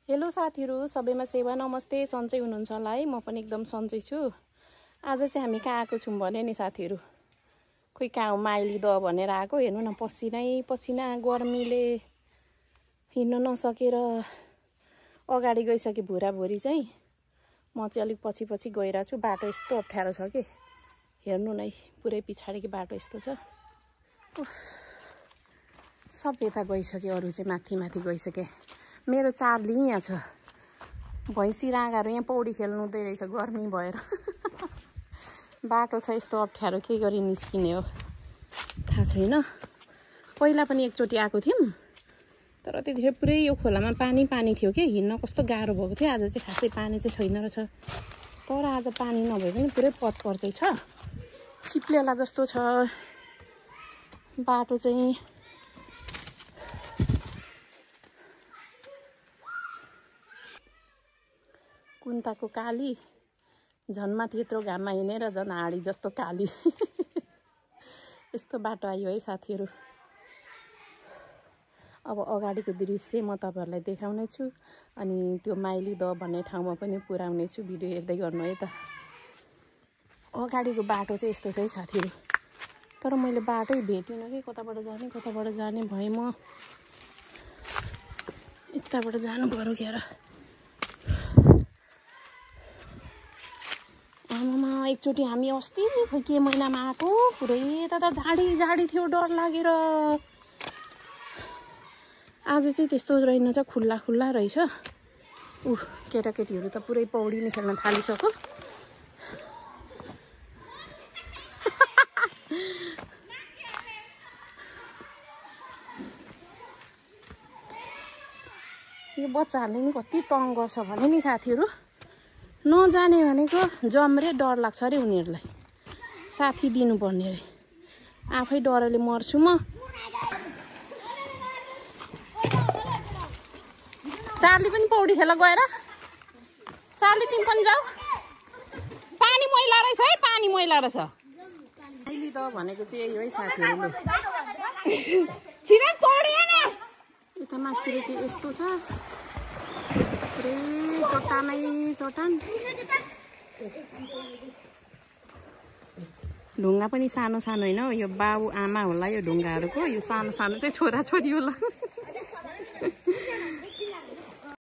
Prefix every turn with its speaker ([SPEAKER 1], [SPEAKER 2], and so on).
[SPEAKER 1] Hello साथीहरु, सबैमा सेवा नमस्ते। सन्चै हुनुहुन्छ होला है? म पनि एकदम सन्चै छु। आज चाहिँ हामी कहाँ आएको छौं भने नि साथीहरु, खोइ कहाँ माइली द भनेर आएको। हेर्नु न, पसिनै पसिना, गर्मीले हिँड्न नसकेर अगाडि गइसके भुराभुरी चाहिँ। म चाहिँ अलिक पछि पछि गइरहेको छु। बाटो यस्तो अप्ठ्यारो छ के, हेर्नु नै, पुरै पिछाडीको बाटो यस्तो छ। उफ, सब यता गइसके, अरु चाहिँ माथि माथि गइसके। मेरो चार्ली यहाँ छ, भैँसी राँगाहरू यहाँ पौडी खेल्नु हुँदै रहेछ गर्मी भएर। बाटो छ यस्तो अप्ठ्यारो, के गरी निस्किने हो थाहा छैन। पहिला पनि एकचोटि आएको थियौँ, तर त्यतिखेर पुरै यो खोलामा पानी पानी थियो के, हिँड्न कस्तो गाह्रो भएको थियो। आज चाहिँ खासै पानी चाहिँ छैन रहेछ, तर आज पानी नभए पनि पुरै पत्कर चाहिँ छ, चिप्लेला जस्तो छ बाटो चाहिँ। कुन्ताको काली झन्माथि यत्रो घाममा हिँडेर झन् हाँडी जस्तो काली। यस्तो बाटो आयो है साथीहरु। अब अगाडिको दृश्य म तपाईहरुलाई देखाउने छु, अनि त्यो माइली द भन्ने ठाउँमा पनि पुर्याउने छु। भिडियो हेर्दै गर्नु है त। अगाडिको बाटो चाहिँ यस्तो छ है साथीहरु, तर मैले बाटै भेटिनँ के, कताबाट जाने भए म यताबाट जानु पर्यो क्यार। आमामा, एकचोटि हामी अस्ति खोइ के महिनामा आएको, पुरै यता त झाडी थियो, डर लागेर। आज चाहिँ त्यस्तो रहेनछ, खुल्ला खुल्ला रहेछ। केटाकेटीहरू त पुरै पौडी नै खेल्न थालिसक्यो। यो बच्चाहरूले नि कति तङ गर्छ भने नि साथीहरु। नजाने भनेको जम्रे डर लाग्छ अरे उनीहरूलाई, साथी दिनुपर्ने रे। आफै डरले मर्छु म। चार्ली पनि पौडी खेल गएर। चार्ली तिमी पनि जाऊ, पानी मैला रहेछ है, पानी मैला रहेछ। अहिले त भनेको चाहिँ यही हो है साथीहरु। छिरा पौडी हैन, यता मास्तिर चाहिँ यस्तो छ, पुरै चट्टानै चट्टान। ढुङ्गा पनि सानो सानो हैन, यो बाउ आमा होला यो ढुङ्गाहरुको, यो सानो सानो चाहिँ छोरा छोरी होला।